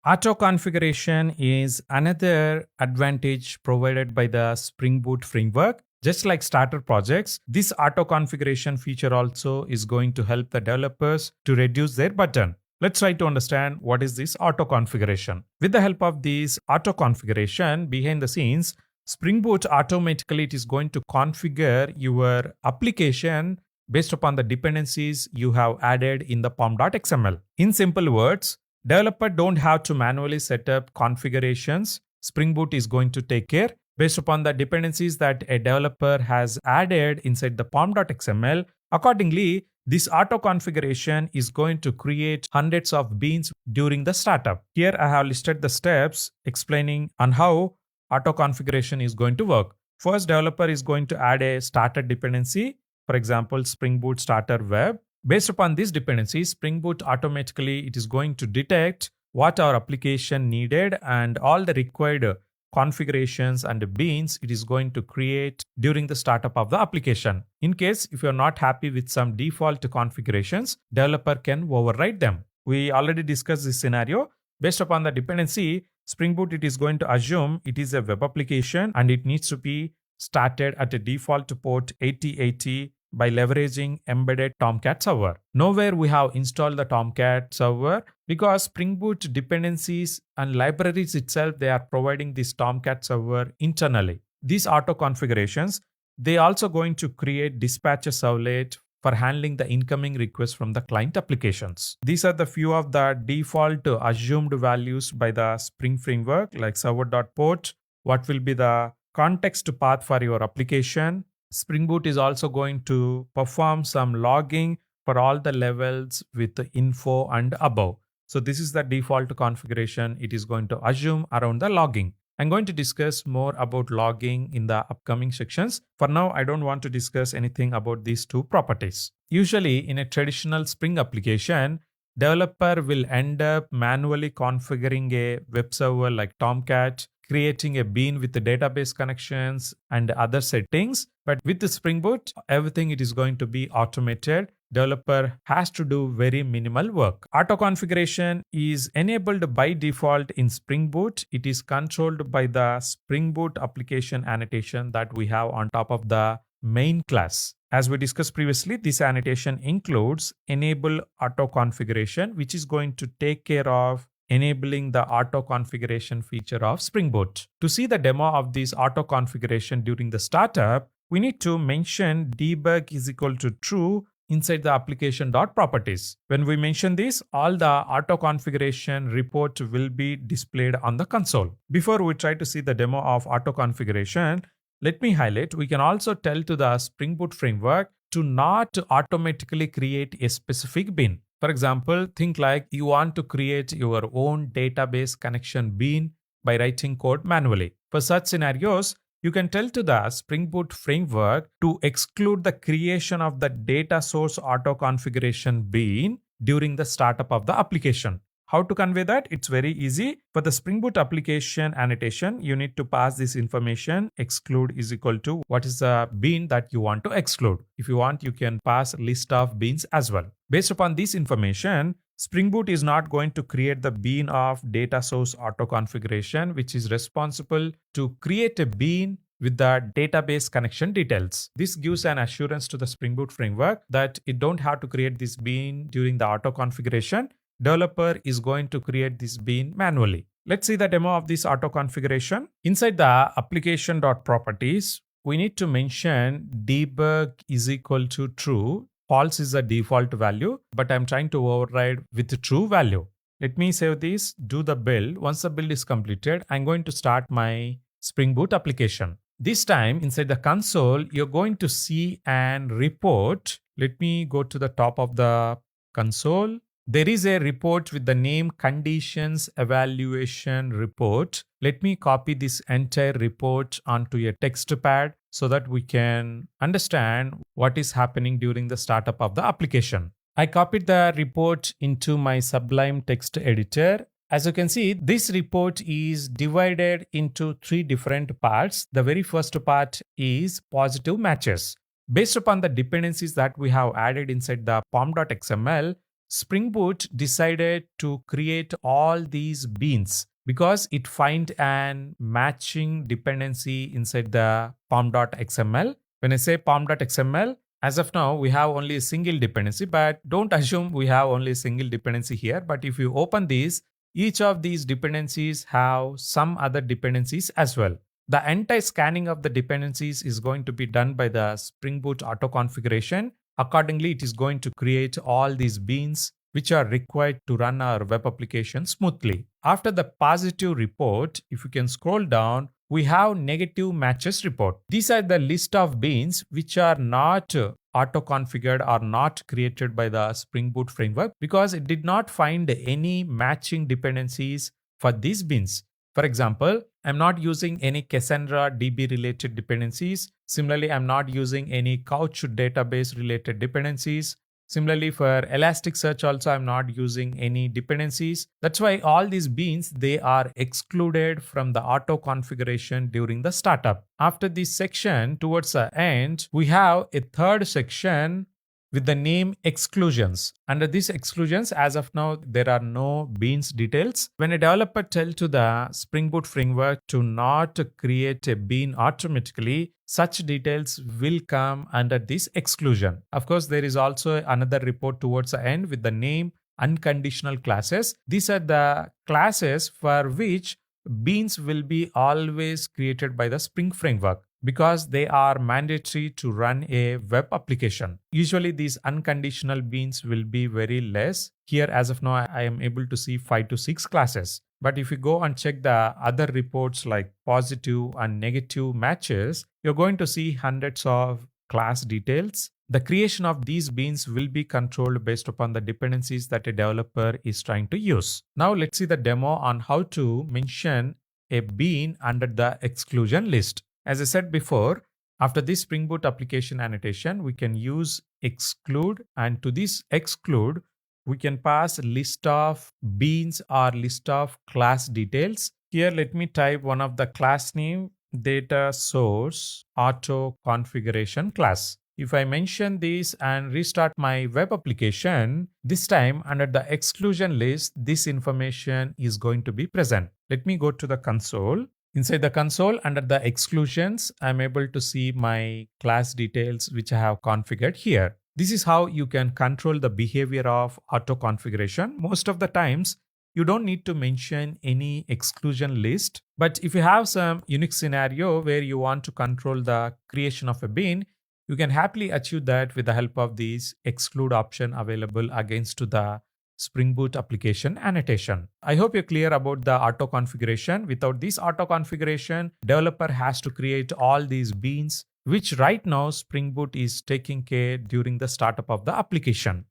Auto configuration is another advantage provided by the Spring Boot framework. Just like starter projects, this auto configuration feature also is going to help the developers to reduce their burden. Let's try to understand what is this auto configuration. With the help of this auto configuration behind the scenes, Spring Boot automatically it is going to configure your application based upon the dependencies you have added in the pom.xml. In simple words, developer don't have to manually set up configurations. Spring Boot is going to take care based upon the dependencies that a developer has added inside the pom.xml. Accordingly, this auto configuration is going to create hundreds of beans during the startup. Here I have listed the steps explaining on how auto configuration is going to work. First, developer is going to add a starter dependency, for example, Spring Boot starter web. Based upon this dependency, Spring Boot automatically it is going to detect what our application needed and all the required configurations and beans it is going to create during the startup of the application. In case if you're not happy with some default configurations, developer can override them. We already discussed this scenario. Based upon the dependency, Spring Boot it is going to assume it is a web application and it needs to be started at a default port 8080 by leveraging embedded Tomcat server. Nowhere we have installed the Tomcat server because Spring Boot dependencies and libraries itself, they are providing this Tomcat server internally. These auto configurations, they also going to create dispatcher servlet for handling the incoming requests from the client applications. These are the few of the default assumed values by the Spring framework like server.port, what will be the context path for your application. Spring Boot is also going to perform some logging for all the levels with the info and above. So this is the default configuration it is going to assume around the logging. I'm going to discuss more about logging in the upcoming sections. For now, I don't want to discuss anything about these two properties. Usually in a traditional Spring application, developer will end up manually configuring a web server like Tomcat, creating a bean with the database connections and other settings. But with the Spring Boot, everything it is going to be automated. Developer has to do very minimal work. Auto configuration is enabled by default in Spring Boot. It is controlled by the Spring Boot application annotation that we have on top of the main class. As we discussed previously, this annotation includes enable auto configuration, which is going to take care of enabling the auto configuration feature of Spring Boot. To see the demo of this auto configuration during the startup, we need to mention debug is equal to true inside the application.properties. When we mention this, all the auto configuration report will be displayed on the console. Before we try to see the demo of auto configuration, let me highlight, we can also tell to the Spring Boot framework to not automatically create a specific bean. For example, think like you want to create your own database connection bean by writing code manually. For such scenarios, you can tell to the Spring Boot framework to exclude the creation of the data source auto configuration bean during the startup of the application. How to convey that? It's very easy. For the Spring Boot application annotation, you need to pass this information. Exclude is equal to what is the bean that you want to exclude. If you want, you can pass list of beans as well. Based upon this information, Spring Boot is not going to create the bean of data source auto configuration, which is responsible to create a bean with the database connection details. This gives an assurance to the Spring Boot framework that it don't have to create this bean during the auto configuration. Developer is going to create this bean manually. Let's see the demo of this auto configuration. Inside the application.properties, we need to mention debug is equal to true. False is the default value, but I'm trying to override with the true value. Let me save this, do the build. Once the build is completed, I'm going to start my Spring Boot application. This time inside the console, you're going to see an report. Let me go to the top of the console. There is a report with the name Conditions Evaluation Report. Let me copy this entire report onto a text pad so that we can understand what is happening during the startup of the application. I copied the report into my Sublime text editor. As you can see, this report is divided into three different parts. The very first part is positive matches. Based upon the dependencies that we have added inside the pom.xml, Spring Boot decided to create all these beans because it find an matching dependency inside the pom.xml. When I say pom.xml, as of now, we have only a single dependency, but don't assume we have only a single dependency here. But if you open these, each of these dependencies have some other dependencies as well. The entire scanning of the dependencies is going to be done by the Spring Boot auto configuration. Accordingly, it is going to create all these beans which are required to run our web application smoothly. After the positive report, if you can scroll down, we have negative matches report. These are the list of beans which are not auto-configured or not created by the Spring Boot framework because it did not find any matching dependencies for these beans. For example, I'm not using any Cassandra DB related dependencies. Similarly, I'm not using any Couch database related dependencies. Similarly, for Elasticsearch also, I'm not using any dependencies. That's why all these beans, they are excluded from the auto configuration during the startup. After this section, towards the end, we have a third section with the name exclusions. Under these exclusions, as of now, there are no beans details. When a developer tells to the Spring Boot framework to not create a bean automatically, such details will come under this exclusion. Of course, there is also another report towards the end with the name unconditional classes. These are the classes for which beans will be always created by the Spring framework, because they are mandatory to run a web application. Usually these unconditional beans will be very less. Here as of now, I am able to see 5 to 6 classes. But if you go and check the other reports like positive and negative matches, you're going to see hundreds of class details. The creation of these beans will be controlled based upon the dependencies that a developer is trying to use. Now let's see the demo on how to mention a bean under the exclusion list. As I said before, after this Spring Boot application annotation, we can use exclude, and to this exclude, we can pass list of beans or list of class details. Here, let me type one of the class name, data source auto configuration class. If I mention this and restart my web application, this time under the exclusion list, this information is going to be present. Let me go to the console. Inside the console, under the exclusions, I'm able to see my class details which I have configured here. This is how you can control the behavior of auto configuration. Most of the times, you don't need to mention any exclusion list. But if you have some unique scenario where you want to control the creation of a bean, you can happily achieve that with the help of these exclude option available against to the Spring Boot application annotation. I hope you're clear about the auto configuration. Without this auto configuration, developer has to create all these beans, which right now Spring Boot is taking care during the startup of the application.